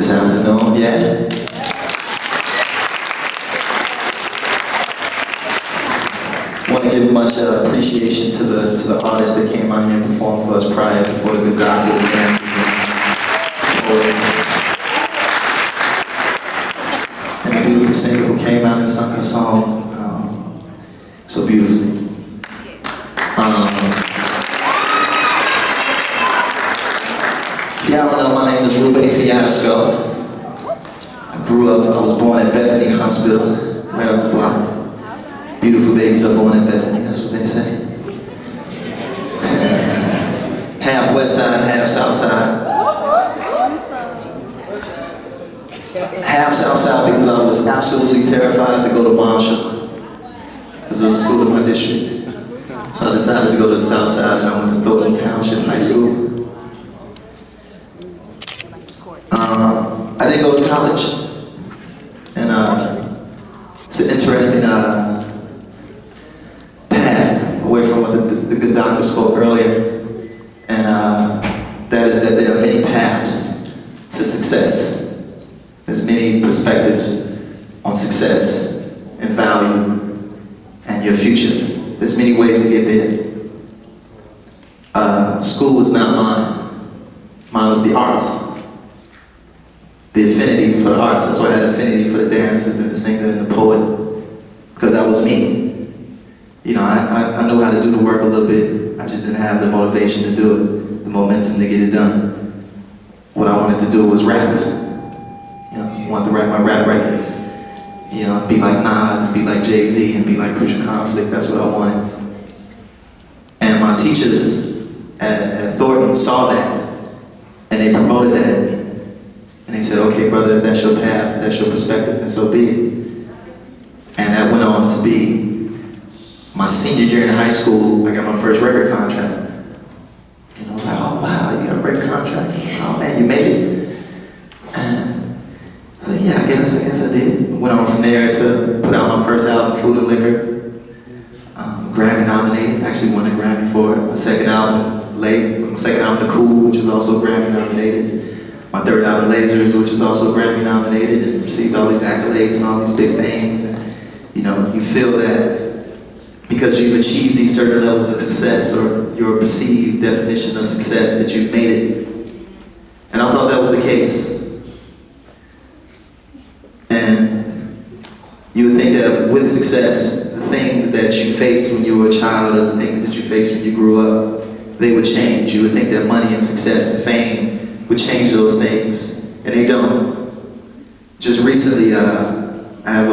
this afternoon, yeah? I want to give much appreciation to the artists that came out here and performed for us prior, before the good doctor, the dancers, and the beautiful singer who came out and sung her song so beautifully. If y'all don't know, my name is Lupe Fiasco. I was born at Bethany Hospital, right up the block. Beautiful babies are born in Bethany, that's what they say. Half west side, half south side. Half south side because I was absolutely terrified to go to Marshall, because it was a school in my district. So I decided to go to the south side, and I went to Thornton Township High School. I didn't go to college, and it's an interesting path away from what the good doctor spoke earlier, and that is that there are many paths to success. There's many perspectives on success and value and your future. There's many ways to get there. School was not mine. Mine was the arts. The affinity for the arts. That's why I had affinity for the dancers and the singer and the poet, because that was me. You know, I knew how to do the work a little bit. I just didn't have the motivation to do it, the momentum to get it done. What I wanted to do was rap. You know, I wanted to write my rap records. You know, be like Nas and be like Jay-Z and be like Crucial Conflict. That's what I wanted. And my teachers at Thornton saw that, and they promoted that in me. And they said, okay, brother, if that's your path, if that's your perspective, then so be it. And that went on to be my senior year in high school. I got my first record contract. And I was like, oh wow, you got a record contract? Oh man, you made it? And I was like, yeah, I guess I did. Went on from there to put out my first album, Food and Liquor. Grammy nominated, actually won a Grammy for it. My second album, The Cool, which was also Grammy nominated. My third album, Lasers, which is also Grammy nominated, and received all these accolades and all these big things. And you know, you feel that because you've achieved these certain levels of success, or your perceived definition of success, that you've made it. And I thought that was the case. And you would think that with success, the things that you faced when you were a child, or the things that you faced when you grew up, they would change. You would think that money and success and fame would change those things, and they don't. Just recently, I have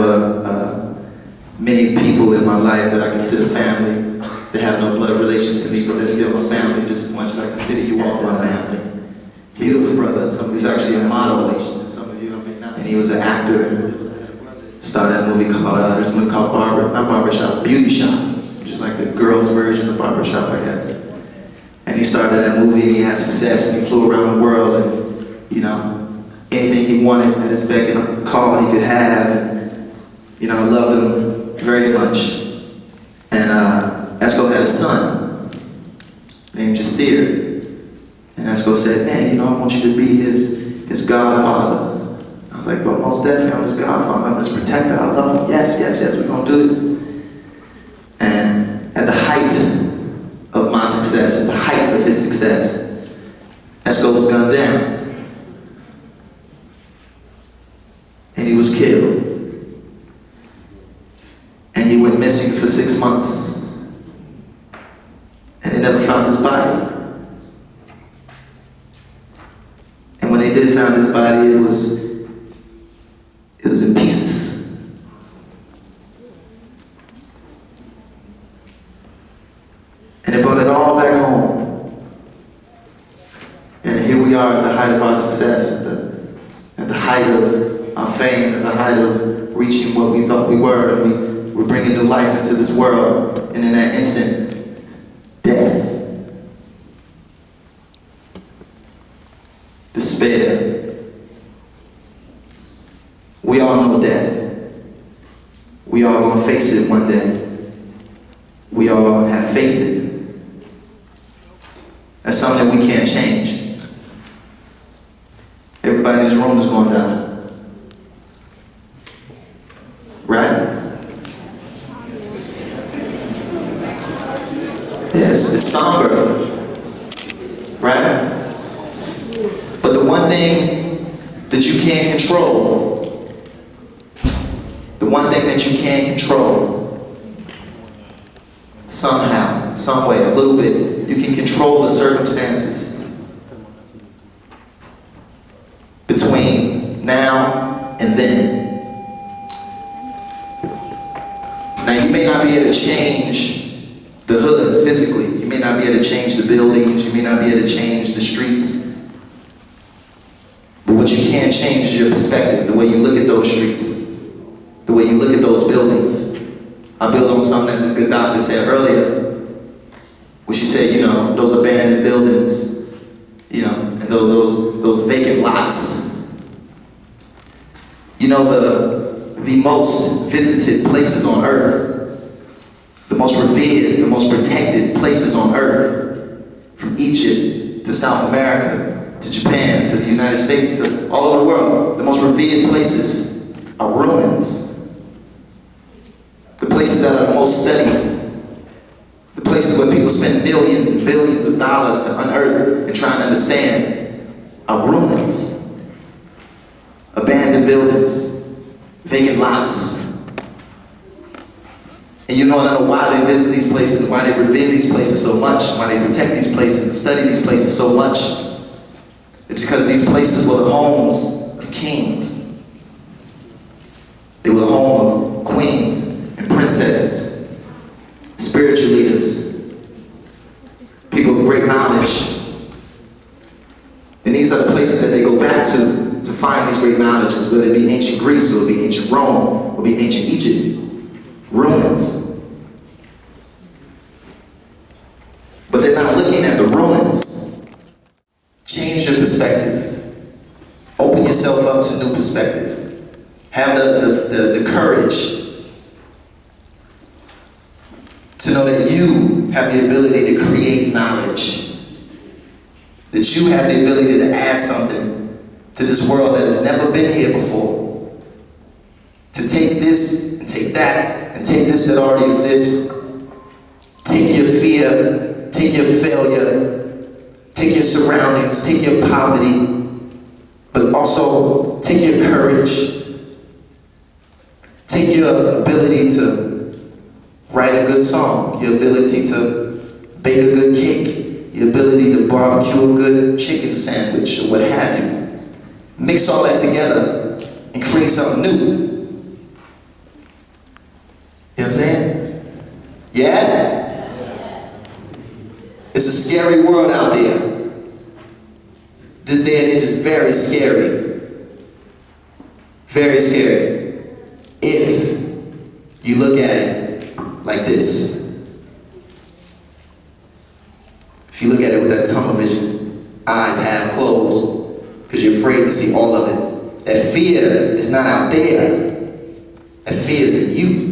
many people in my life that I consider family, that have no blood relation to me, but they're still my family just as much as I consider you all my family. Beautiful brother, somebody who's actually a model, and some of you may not. And he was an actor. Started a movie called, there's a movie called Beauty Shop, which is like the girls' version of Barbershop, I guess. And he started that movie, and he had success, and he flew around the world, and you know, anything he wanted at his beck and call he could have. And you know, I loved him very much. And Esco had a son named Jasir, and Esco said, man, you know, I want you to be his godfather. I was like, well, most definitely, I'm his godfather, I'm his protector, I love him, yes, we're gonna do this. And at the height of my success, at the height of his success, Esco was gunned down. And he was killed. And he went missing for 6 months. And they never found his body. And when they did find his body, it was in pieces. And it brought it all back home. And here we are at the height of our success, at the height of our fame, at the height of reaching what we thought we were, and we're bringing new life into this world. And in that instant, death, despair. We all know death. We all gonna face it one day. We all have faced it. That's something we can't change. Everybody in this this room is going to die. Right? Yes, it's somber. Right? But the one thing that you can't control, the one thing that you can control, somehow, some way, a little bit, you can control the circumstances between now and then. Now, you may not be able to change the hood physically. You may not be able to change the buildings. You may not be able to change the streets. But what you can change is your perspective, the way you look at those streets, the way you look at those buildings. I build on something that the good doctor said earlier, where she said, you know, those abandoned buildings, you know, and those vacant lots. You know, the most visited places on earth, the most revered, the most protected places on earth, from Egypt to South America to Japan to the United States to all over the world, the most revered places are ruins. The places that are the most studied, the places where people spend millions and billions of dollars to unearth and try and understand, are ruins, abandoned buildings, vacant lots. And you don't know why they visit these places, and why they revere these places so much, and why they protect these places and study these places so much. It's because these places were the homes of kings. They were the home of queens and princesses, spiritual leaders, people of great knowledge. And these are the places that they go back to find these great knowledges, whether it be ancient Greece, or it be ancient Rome, or be ancient Egypt. Ruins. But they're not looking at the ruins. Change your perspective. Open yourself up to new perspective. Have the courage to know that you have the ability to create knowledge. That you have the ability to add something to this world that has never been here before. To take this and take that and take this that already exists. Take your fear, take your failure, take your surroundings, take your poverty, but also take your courage. Take your ability to write a good song, your ability to bake a good cake, your ability to barbecue a good chicken sandwich, or what have you. Mix all that together and create something new. You know what I'm saying? Yeah? It's a scary world out there. This day and age is very scary. Very scary. If you look at it like this. If you look at it with that tunnel vision, eyes half closed, because you're afraid to see all of it. That fear is not out there. That fear is in you.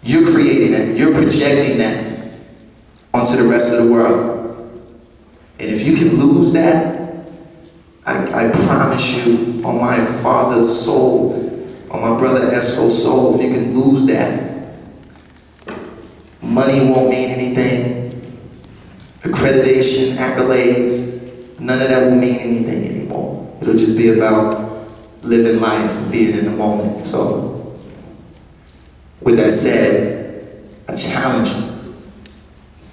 You're creating that. You're projecting that onto the rest of the world. And if you can lose that, I promise you, on my father's soul, on my brother Esco's soul, if you can lose that, money won't mean anything. Accreditation, accolades, none of that will mean anything anymore. It'll just be about living life and being in the moment. So, with that said, I challenge you.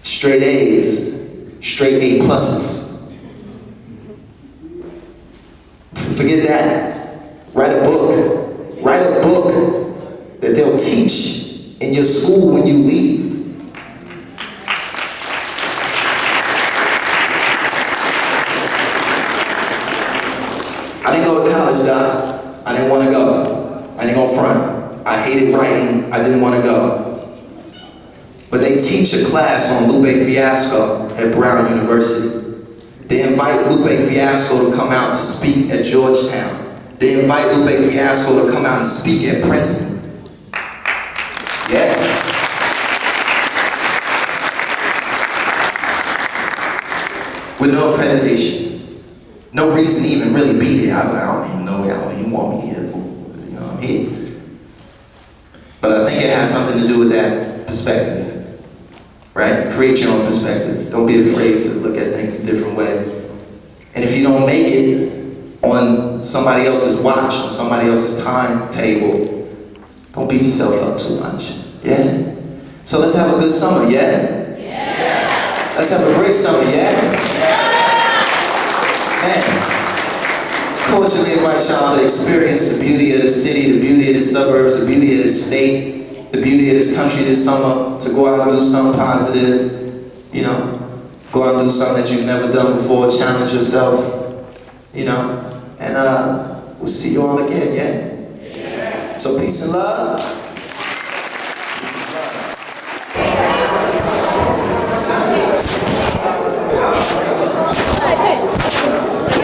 Straight A's, straight A pluses. Forget that. Write a book. Write a book that they'll teach in your school when you leave. I didn't go to college, Doc. I didn't want to go. I didn't go front. I hated writing. I didn't want to go. But they teach a class on Lupe Fiasco at Brown University. They invite Lupe Fiasco to come out to speak at Georgetown. They invite Lupe Fiasco to come out and speak at Princeton. Yeah. With no accreditation, no reason to even really be there. I don't even know what y'all even want me here for. You know, I'm here. But I think it has something to do with that perspective, right? Create your own perspective. Don't be afraid to look at things a different way. And if you don't make it on somebody else's watch, on somebody else's timetable, don't beat yourself up too much, yeah? So let's have a good summer, yeah? Yeah. Let's have a great summer, yeah? Man, cordially invite y'all to experience the beauty of the city, the beauty of the suburbs, the beauty of the state, the beauty of this country this summer, to go out and do something positive, you know? Go out and do something that you've never done before, challenge yourself, you know? And we'll see you all again, yeah? Yeah. So peace and love. Hey.